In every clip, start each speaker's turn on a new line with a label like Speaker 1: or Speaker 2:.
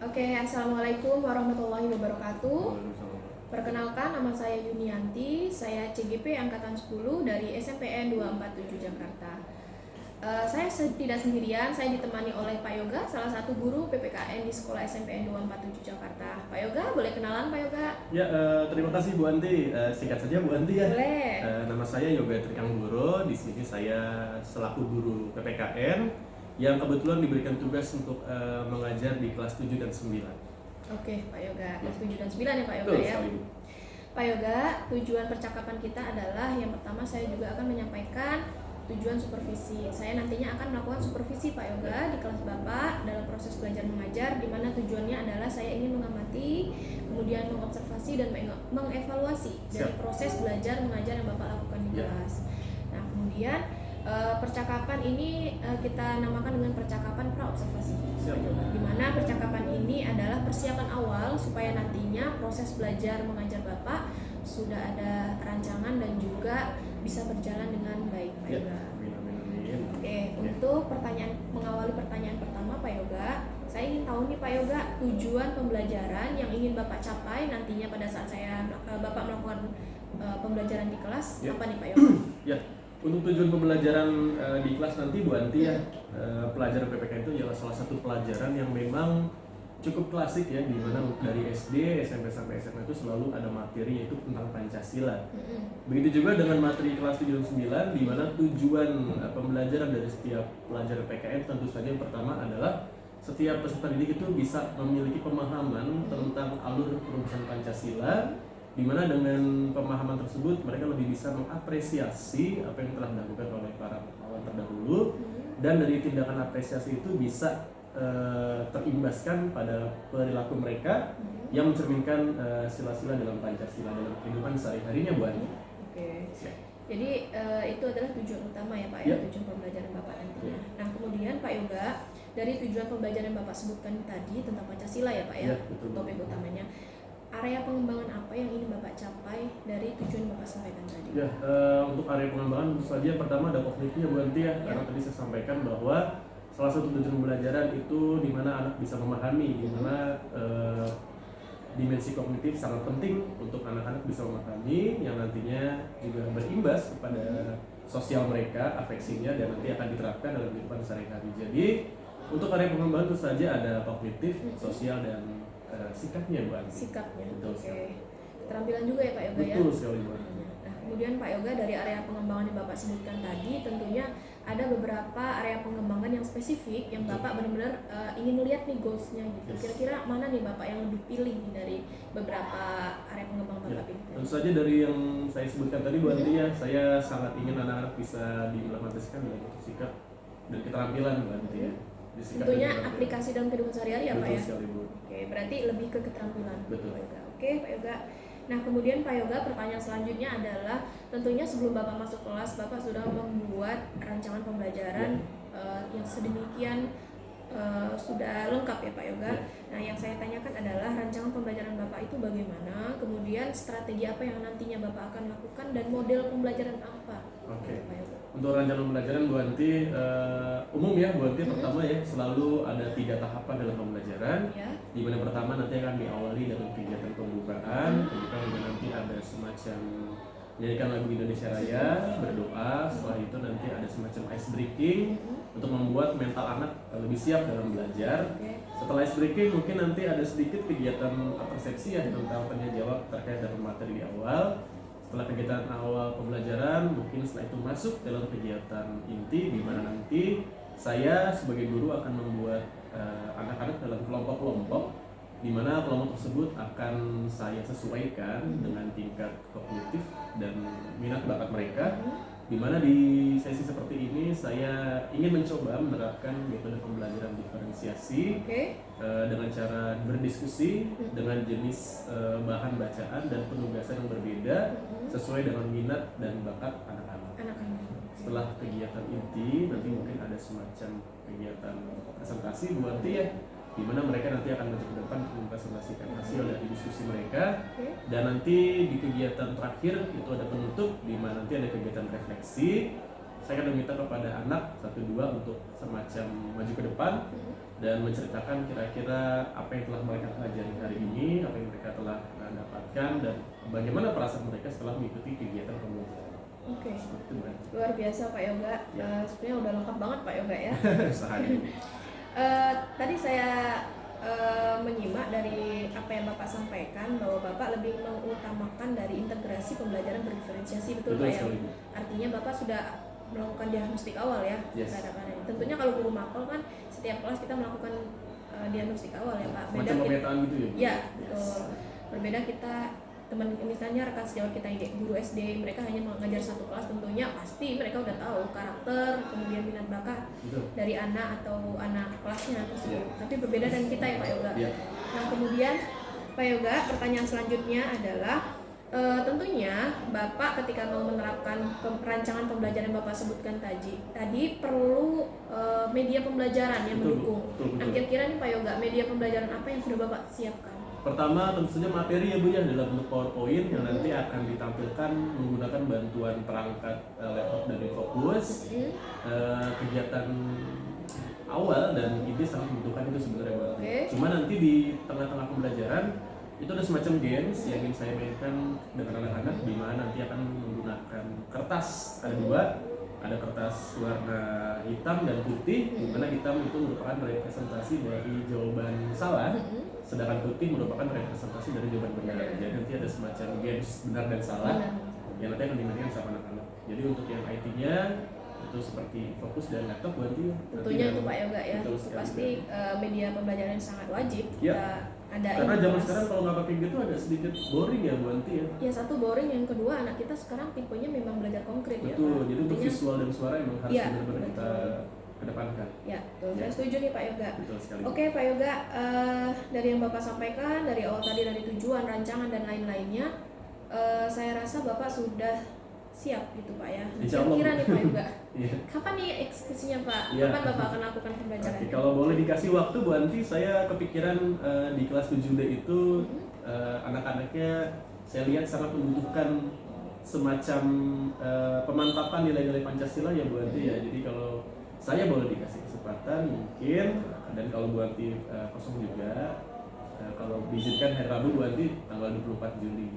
Speaker 1: Oke, Assalamualaikum warahmatullahi wabarakatuh. Perkenalkan, nama saya Yunianti, saya CGP Angkatan 10 dari SMPN 247 Jakarta. Saya tidak sendirian, saya ditemani oleh Pak Yoga, salah satu guru PPKN di sekolah SMPN 247 Jakarta. Pak Yoga, boleh kenalan Pak Yoga?
Speaker 2: Ya, terima kasih Bu Anti. Singkat saja Bu Anti ya.
Speaker 1: Boleh.
Speaker 2: Nama saya Yoga Trianggoro. Di sini saya selaku guru PPKN yang kebetulan diberikan tugas untuk mengajar di kelas 7 dan 9.
Speaker 1: Oke, Pak Yoga, kelas 7 dan 9 ya Pak Yoga.
Speaker 2: Betul
Speaker 1: ya.
Speaker 2: sekali, Bu.
Speaker 1: Pak Yoga, tujuan percakapan kita adalah yang pertama saya juga akan menyampaikan tujuan supervisi. Saya nantinya akan melakukan supervisi Pak Yoga di kelas Bapak dalam proses belajar mengajar, di mana tujuannya adalah saya ingin mengamati, kemudian mengobservasi dan mengevaluasi dari proses belajar mengajar yang Bapak lakukan di kelas. Nah, kemudian percakapan ini kita namakan dengan percakapan praobservasi. Di mana percakapan ini adalah persiapan awal supaya nantinya proses belajar mengajar Bapak sudah ada rancangan dan juga bisa berjalan dengan baik, Pak Yoga. Oke, untuk mengawali pertanyaan pertama Pak Yoga, saya ingin tahu nih Pak Yoga, tujuan pembelajaran yang ingin Bapak capai nantinya pada saat Bapak melakukan pembelajaran di kelas, apa nih Pak Yoga?
Speaker 2: Ya, untuk tujuan pembelajaran di kelas nanti Bu Anti ya, pelajaran PPK itu adalah salah satu pelajaran yang memang cukup klasik ya, di mana dari SD, SMP sampai SMA itu selalu ada materi yaitu tentang Pancasila. Begitu juga dengan materi kelas 7 dan 9, di mana tujuan pembelajaran dari setiap pelajaran PKN tentu saja yang pertama adalah setiap peserta didik itu bisa memiliki pemahaman tentang alur perubahan Pancasila, di mana dengan pemahaman tersebut mereka lebih bisa mengapresiasi apa yang telah dilakukan oleh para pahlawan terdahulu, dan dari tindakan apresiasi itu bisa terimbaskan pada perilaku mereka yang mencerminkan sila-sila dalam Pancasila dalam kehidupan sehari-harinya Bu Ani.
Speaker 1: Oke. Jadi itu adalah tujuan utama ya Pak ya, tujuan pembelajaran Bapak nantinya. Nah, kemudian Pak Yoga, dari tujuan pembelajaran Bapak sebutkan tadi tentang Pancasila ya Pak ya, topik utamanya. Area pengembangan apa yang ingin Bapak capai dari tujuan Bapak sampaikan tadi?
Speaker 2: Ya, untuk area pengembangan tentu saja pertama ada kognitifnya Bu Anti ya, karena tadi saya sampaikan bahwa salah satu tujuan pembelajaran itu di mana anak bisa memahami, di mana dimensi kognitif sangat penting untuk anak-anak bisa memahami, yang nantinya juga berimbas kepada sosial mereka, afeksinya, dan nanti akan diterapkan dalam kehidupan sehari-hari. Jadi untuk area pengembangan itu saja ada kognitif, sosial, dan sikapnya Bu Anti.
Speaker 1: Sikapnya,
Speaker 2: oke.
Speaker 1: Keterampilan juga ya Pak Yoga ya?
Speaker 2: Betul sekali Bu Anti.
Speaker 1: Nah, kemudian Pak Yoga, dari area pengembangan yang Bapak sebutkan tadi, tentunya ada beberapa area pengembangan yang spesifik yang Bapak benar-benar ingin melihat nih goals-nya gitu. Kira-kira mana nih Bapak yang lebih pilih dari beberapa area pengembangan Bapak pilih?
Speaker 2: Tentu saja dari yang saya sebutkan tadi Bu Anti ya, saya sangat ingin anak-anak bisa diimplementasikan dalam sikap dan keterampilan Bu Anti ya.
Speaker 1: Tentunya aplikasi dalam kehidupan sehari-hari ya Pak ya?
Speaker 2: Betul sekali Bu.
Speaker 1: Oke, berarti lebih ke keterampilan.
Speaker 2: Betul.
Speaker 1: Pak Yoga. Oke Pak Yoga. Nah, kemudian Pak Yoga, pertanyaan selanjutnya adalah tentunya sebelum Bapak masuk kelas, Bapak sudah membuat rancangan pembelajaran yang sedemikian sudah lengkap ya Pak Yoga. Nah, yang saya tanyakan adalah rancangan pembelajaran Bapak itu bagaimana, kemudian strategi apa yang nantinya Bapak akan lakukan, dan model pembelajaran apa?
Speaker 2: Oke.
Speaker 1: Pak Yoga.
Speaker 2: Untuk rancangan pembelajaran Bu Anti, umum ya Bu Anti, pertama ya selalu ada 3 tahapan dalam pembelajaran. Di mana pertama nanti akan diawali dengan kegiatan pembukaan, kemudian nanti ada semacam menyanyikan lagu Indonesia Raya, berdoa. Setelah itu nanti ada semacam ice breaking untuk membuat mental anak lebih siap dalam belajar. Setelah ice breaking mungkin nanti ada sedikit kegiatan persepsi ya tentang tanya jawab terkait dengan materi di awal. Setelah kegiatan awal pembelajaran, mungkin setelah itu masuk dalam kegiatan inti, di mana nanti saya sebagai guru akan membuat anak-anak dalam kelompok-kelompok, di mana kelompok tersebut akan saya sesuaikan dengan tingkat kognitif dan minat bakat mereka. Di mana di sesi seperti ini saya ingin mencoba menerapkan metode pembelajaran diferensiasi dengan cara berdiskusi dengan jenis bahan bacaan dan penugasan yang berbeda sesuai dengan minat dan bakat anak-anak. Setelah kegiatan inti nanti mungkin ada semacam kegiatan presentasi Bu Anti ya, di mana mereka nanti akan maju ke depan untuk mempresentasikan hasil dari diskusi mereka. Dan nanti di kegiatan terakhir itu ada penutup, di mana nanti ada kegiatan refleksi. Saya akan meminta kepada anak 1-2 untuk semacam maju ke depan dan menceritakan kira-kira apa yang telah mereka pelajari hari ini, apa yang mereka telah dapatkan, dan bagaimana perasaan mereka setelah mengikuti kegiatan pembelajaran.
Speaker 1: Oke. Luar biasa Pak Yoga. Sebenarnya udah lengkap banget Pak Yoga ya. Tadi saya menyimak dari apa yang Bapak sampaikan bahwa Bapak lebih mengutamakan dari integrasi pembelajaran berdiferensiasi, betul Pak ya? Artinya Bapak sudah melakukan diagnostik awal ya terhadap anak ini. Tentunya kalau guru mapel kan setiap kelas kita melakukan diagnostik awal ya Pak.
Speaker 2: Beda pemetaan gitu ya?
Speaker 1: Ya, betul. Berbeda kita teman misalnya rekan sejawat kita guru SD, mereka hanya mengajar satu kelas, tentunya pasti mereka udah tahu karakter kemudian minat bakat dari anak atau anak kelasnya tersebut. Tapi berbeda dengan kita ya Pak Yoga. Nah kemudian Pak Yoga, pertanyaan selanjutnya adalah tentunya Bapak ketika mau menerapkan rancangan pembelajaran Bapak sebutkan tadi perlu media pembelajaran yang mendukung. Nah kira-kira nih Pak Yoga, media pembelajaran apa yang sudah Bapak siapkan?
Speaker 2: Pertama tentu saja materi ya Bu ya, dalam bentuk PowerPoint yang nanti akan ditampilkan menggunakan bantuan perangkat laptop dari Fokus. Kegiatan awal dan ide sangat membutuhkan itu sebenarnya Bu. Cuma nanti di tengah-tengah pembelajaran itu ada semacam games yang ingin saya mainkan dengan anak-anak, di mana nanti akan menggunakan kertas, ada 2. Ada kertas warna hitam dan putih, di mana hitam itu merupakan representasi dari jawaban salah, sedangkan putih merupakan representasi dari jawaban benar. Jadi nanti ada semacam games benar dan salah yang nanti akan dimainkan sama anak-anak. Jadi untuk yang IT-nya itu seperti Fokus dan laptop berarti
Speaker 1: tentunya itu Pak Yoga ya, itu pasti media pembelajaran yang sangat wajib kita ada.
Speaker 2: Karena zaman sekarang kalau nggak pakai gitu ada sedikit boring ya Bu Anti ya.
Speaker 1: Ya satu boring, yang kedua anak kita sekarang tipenya memang belajar konkret.
Speaker 2: Betul, jadi untuk visual dan suara memang harus benar-benar kita kedepankan.
Speaker 1: Ya, betul. Saya setuju nih Pak Yoga.
Speaker 2: Betul sekali.
Speaker 1: Oke Pak Yoga, dari yang Bapak sampaikan dari awal tadi, dari tujuan, rancangan dan lain-lainnya, saya rasa Bapak sudah siap gitu Pak ya. Kira-kira nih Pak Yoga, kapan nih eksekusinya Pak? Kapan Bapak akan lakukan pembelajaran?
Speaker 2: Kalau boleh dikasih waktu Bu Anti, saya kepikiran di kelas 7D itu anak-anaknya saya lihat sangat membutuhkan semacam pemantapan nilai-nilai Pancasila ya Bu Anti ya. Jadi kalau saya boleh dikasih kesempatan mungkin, dan kalau Bu Anti kosong juga, kalau diizinkan hari Rabu Bu Anti tanggal 24 Juli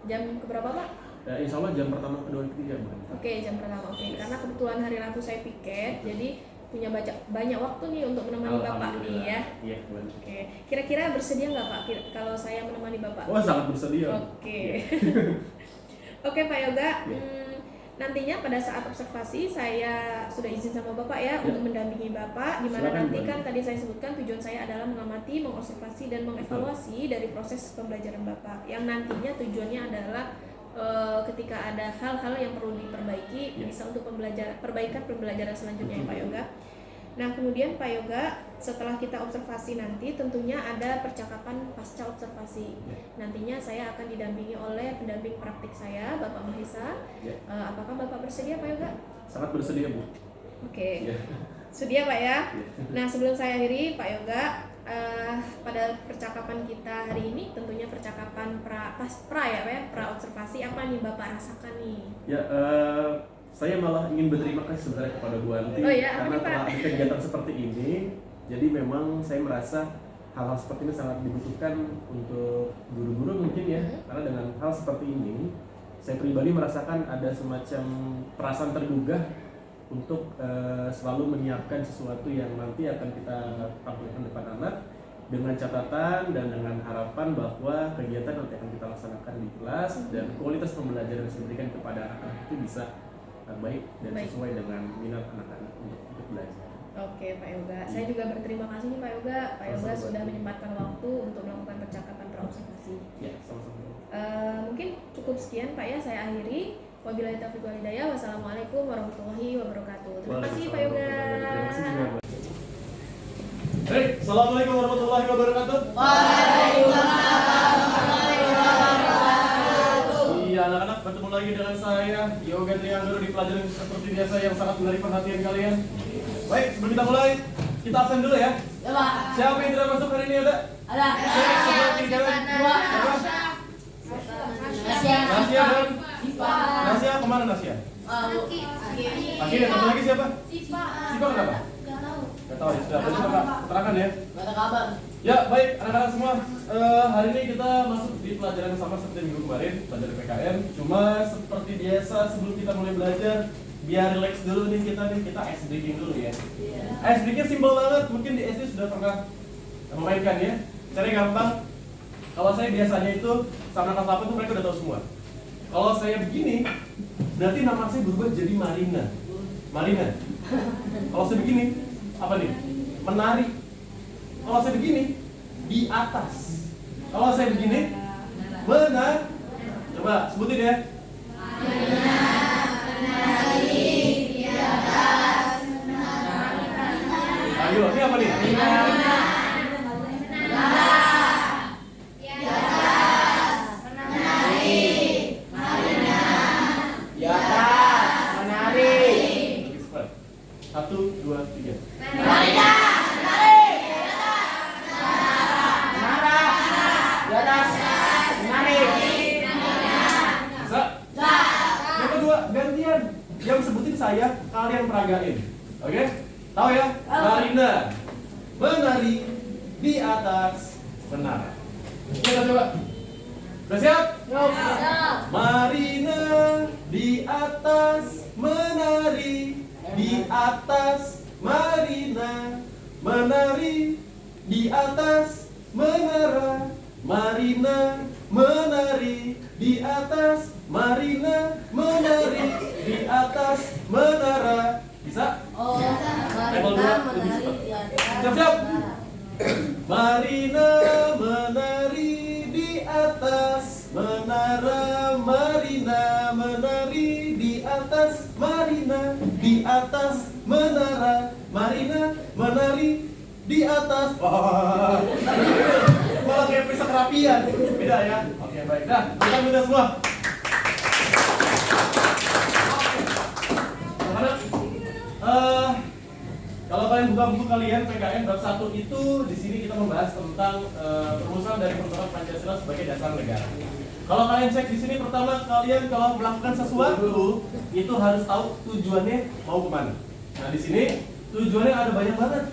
Speaker 2: 2024.
Speaker 1: Jam keberapa Pak?
Speaker 2: Insya Allah jam pertama, kedua, ketiga Bu Anti.
Speaker 1: Oke, jam pertama. Oke, karena kebetulan hari Rabu saya piket, jadi punya banyak waktu nih untuk menemani Bapak nih ya.
Speaker 2: Iya Bu Anti.
Speaker 1: Oke, kira-kira bersedia nggak Pak kalau saya menemani Bapak?
Speaker 2: Wah sangat bersedia.
Speaker 1: Oke. Oke Pak Yoga, nantinya pada saat observasi saya sudah izin sama Bapak ya untuk mendampingi Bapak, di mana nanti kan tadi saya sebutkan tujuan saya adalah mengamati, mengobservasi dan mengevaluasi dari proses pembelajaran Bapak, yang nantinya tujuannya adalah ketika ada hal-hal yang perlu diperbaiki bisa untuk perbaikan pembelajaran selanjutnya ya Pak Yoga. Nah kemudian Pak Yoga, setelah kita observasi nanti tentunya ada percakapan pasca observasi. Nantinya saya akan didampingi oleh pendamping praktik saya, Bapak Mahisa. Apakah Bapak bersedia Pak Yoga?
Speaker 2: Sangat bersedia Bu.
Speaker 1: Oke. Sedia Pak ya. Nah sebelum saya akhiri Pak Yoga, pada percakapan kita hari ini tentunya percakapan pra observasi, apa nih Bapak rasakan nih?
Speaker 2: Ya, saya malah ingin berterima kasih sebenarnya kepada Bu Anti karena telah ada kegiatan seperti ini. Jadi memang saya merasa hal-hal seperti ini sangat dibutuhkan untuk guru-guru mungkin ya, karena dengan hal seperti ini saya pribadi merasakan ada semacam perasaan tergugah untuk selalu menyiapkan sesuatu yang nanti akan kita tampilkan depan anak, dengan catatan dan dengan harapan bahwa kegiatan nanti akan kita laksanakan di kelas dan kualitas pembelajaran yang diberikan kepada anak-anak itu bisa baik dan sesuai dengan minat anak-anak untuk belajar.
Speaker 1: Oke Pak Yoga, saya juga berterima kasih nih Pak Yoga. Pak Yoga sudah menyempatkan waktu untuk melakukan percakapan praobservasi.
Speaker 2: Ya, sama-sama.
Speaker 1: Mungkin cukup sekian Pak ya, saya akhiri. Wabillahi taufiq wal hidayah. Wassalamualaikum warahmatullahi wabarakatuh. Terima kasih Pak Yoga.
Speaker 2: Baik, assalamualaikum warahmatullahi wabarakatuh.
Speaker 1: Waalaikumsalam warahmatullahi wabarakatuh.
Speaker 2: Iya anak-anak, bertemu lagi dengan saya Yoga Trianggoro di pelajaran seperti biasa yang sangat menarik perhatian kalian. Baik, sebelum kita mulai, kita absen dulu ya.
Speaker 3: Ya Pak.
Speaker 2: Siapa yang tidak masuk hari ini ada?
Speaker 3: Ada.
Speaker 2: Nasia dan Nasia kemana Nasia? Aki, satu lagi siapa?
Speaker 3: Sipa.
Speaker 2: Sipa kenapa? Gak tahu ya, sudah berarti Bapak keterangan ya.
Speaker 3: Gak ada kabar.
Speaker 2: Ya baik anak-anak semua, hari ini kita masuk di pelajaran yang sama seperti minggu kemarin, pelajaran PKN. Cuma seperti biasa sebelum kita mulai belajar, biar relax dulu nih kita ice breaking dulu ya. Ice breaking simpel banget, mungkin di SD sudah pernah memainkan ya. Caranya gampang. Kalau saya biasanya itu sama kelas 8 tuh mereka udah tahu semua. Kalau saya begini, berarti nama saya berubah jadi Marina. Marina. Kalau saya begini, apa nih? Menari. Kalau saya begini, di atas. Kalau saya begini, coba sebutin ya. Ayo, ini apa nih? Satu, dua, tiga. Bisa? Yang kedua, gantian. Yang sebutin saya, kalian peragain. Oke? Tahu ya? Marina menari di atas menara. Kita coba. Udah siap? Marina di atas menari, di atas Marina menari, di atas menara. Marina menari di atas, Marina menari di atas menara. Bisa? Level 2 lebih cepat. Siap-siap. Marina menari di atas menara, Marina menari di atas, Marina di atas menara, Marina menari di atas. Wah, malah kayak pisah kerapian. Beda ya. Oke, baik. Nah, kita mudah semua. Anak-anak, kalau kalian buka buku kalian PKN bab 1 itu di sini kita membahas tentang perumusan dari peraturan Pancasila sebagai dasar negara. Kalau kalian cek di sini pertama kalian kalau melakukan sesuatu itu harus tahu tujuannya mau kemana. Nah di sini tujuannya ada banyak banget.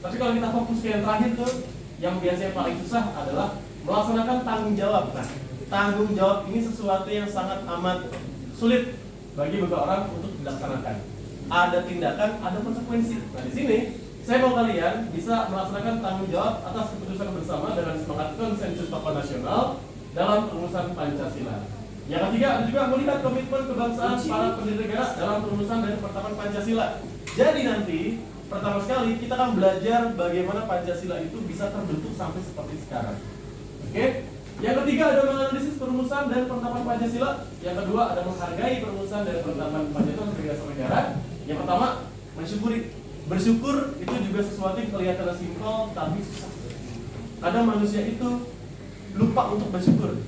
Speaker 2: Tapi kalau kita fokus ke yang terakhir tuh, yang biasanya paling susah adalah melaksanakan tanggung jawab. Nah tanggung jawab ini sesuatu yang sangat amat sulit bagi beberapa orang untuk dilaksanakan. Ada tindakan, ada konsekuensi. Nah di sini saya mau kalian bisa melaksanakan tanggung jawab atas keputusan bersama dengan semangat konsensus tokoh nasional dalam perumusan Pancasila. Yang ketiga ada juga melihat komitmen kebangsaan para pendiri negara dalam perumusan dan penetapan Pancasila. Jadi nanti pertama sekali kita akan belajar bagaimana Pancasila itu bisa terbentuk sampai seperti sekarang. Oke? Yang ketiga ada menganalisis perumusan dan penetapan Pancasila. Yang kedua ada menghargai perumusan dan penetapan Pancasila sebagai dasar negara. Yang pertama mensyukuri. Bersyukur itu juga sesuatu yang kelihatannya simpel tapi susah. Kadang manusia itu lupa untuk bersyukur.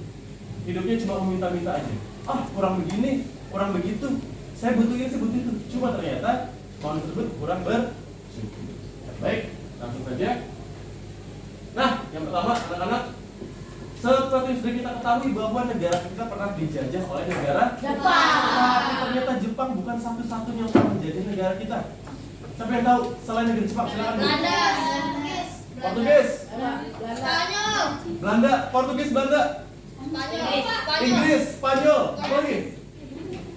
Speaker 2: Hidupnya cuma meminta-minta aja. Ah kurang begini, kurang begitu. Saya butuh ini, saya butuh itu. Cuma ternyata manusia tersebut kurang bersyukur. Baik, langsung saja. Nah, yang pertama anak-anak, seperti yang sudah kita ketahui bahwa negara kita pernah dijajah oleh negara
Speaker 3: Jepang.
Speaker 2: Tapi ternyata Jepang bukan satu-satunya yang pernah menjajah negara kita. Siapa yang tahu selain negara Jepang? Silakan.
Speaker 3: Belanda.
Speaker 2: Portugis,
Speaker 3: Spanyol.
Speaker 2: Belanda, Portugis, Belanda, Inggris, Spanyol. Apa lagi?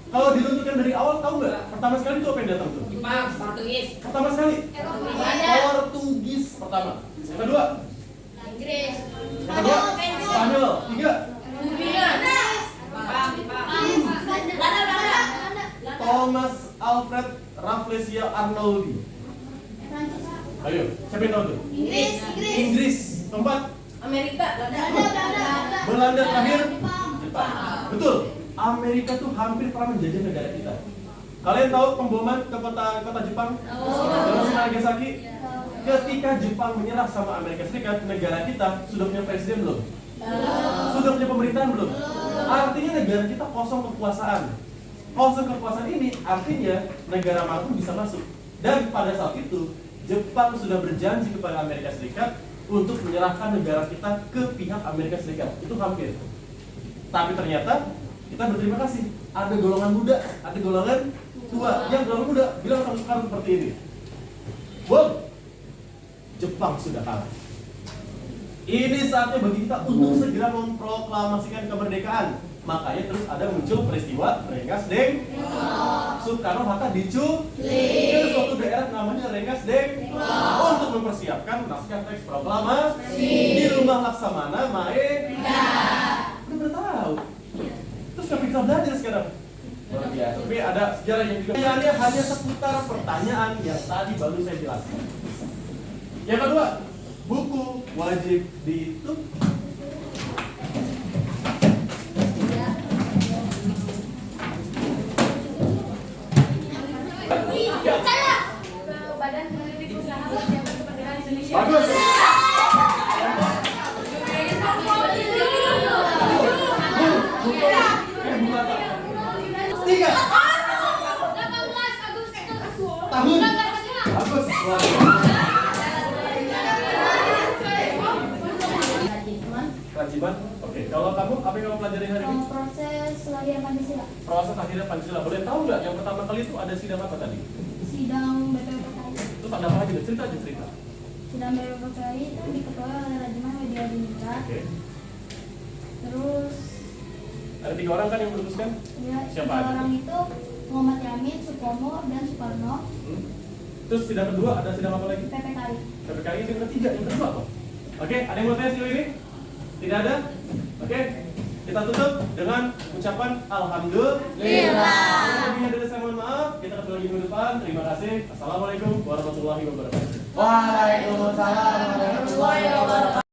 Speaker 2: Kalau diruntuhkan dari awal tahu nggak? Pertama sekali itu apa yang datang tuh?
Speaker 4: Jepang, Portugis.
Speaker 2: Pertama sekali
Speaker 3: Belanda.
Speaker 2: Portugis pertama. Yang kedua?
Speaker 3: Inggris.
Speaker 2: Yang kedua? Spanyol. Tiga? Thomas Alfred Rafflesia Arnoldi. Ayo, siapa yang tahu tuh? Inggris. Keempat?
Speaker 1: Amerika,
Speaker 2: Belanda. Terakhir? Jepang. Betul. Amerika tuh hampir pernah menjajah negara kita. Kalian tahu pemboman ke kota Jepang? Hiroshima Nagasaki. Ketika Jepang menyerah sama Amerika Serikat, negara kita sudah punya presiden belum? Sudah punya pemerintahan belum? Artinya negara kita kosong kekuasaan. Kosong kekuasaan ini artinya negara manapun bisa masuk. Dan pada saat itu Jepang sudah berjanji kepada Amerika Serikat untuk menyerahkan negara kita ke pihak Amerika Serikat. Itu hampir. Tapi ternyata kita berterima kasih. Ada golongan muda, ada golongan tua. Yang golongan muda bilang sama Soekarno seperti ini. Bung, Jepang sudah kalah. Ini saatnya bagi kita untuk segera memproklamasikan kemerdekaan. Makanya terus ada muncul peristiwa Rengas Dengklok. Soekarno-Hatta diculik ke suatu daerah namanya Rengas Dengklok untuk mempersiapkan naskah teks proklamasi di rumah Laksamana Maeda. Udah bertahu. Terus kami kita belajar sekarang. Luar biasa. Tapi ada sejarah yang juga. Pertanyaannya hanya seputar pertanyaan yang tadi baru saya jelaskan. Yang kedua, buku wajib ditutup.
Speaker 1: Badan Peneliti Usaha Persiapan Kemerdekaan Indonesia.
Speaker 2: Bagus. Tiga.
Speaker 3: 18 Agustus.
Speaker 2: Tahun. Bagus. Kewajiban. Oke. Kalau kamu apa yang kamu pelajari hari ini?
Speaker 4: Proses lahir Pancasila.
Speaker 2: Proses akhirnya Pancasila. Boleh tahu nggak yang pertama kali itu ada sidang apa tadi?
Speaker 4: Sidang BPPKI.
Speaker 2: Itu ada apa aja? Cerita aja cerita.
Speaker 4: Sidang BPPKI itu diketuai oleh Rajiman Widya Dinata.
Speaker 2: Oke.
Speaker 4: Terus
Speaker 2: Ada 3 orang kan yang merumuskan?
Speaker 4: ya,
Speaker 2: Siapa
Speaker 4: tiga
Speaker 2: aja?
Speaker 4: orang itu Muhammad Yamin, Supomo, dan Soekarno.
Speaker 2: Terus sidang kedua ada sidang apa lagi?
Speaker 4: PPKI.
Speaker 2: PPKI itu yang ketiga, yang kedua apa? Oke, ada yang mau tanya sejauh ini? Tidak ada? Oke, kita tutup dengan ucapan Alhamdulillah. Lebihnya dari saya mohon maaf. Kita ketemu lagi minggu depan. Terima kasih. Assalamualaikum warahmatullahi wabarakatuh.
Speaker 5: Waalaikumsalam warahmatullahi wabarakatuh.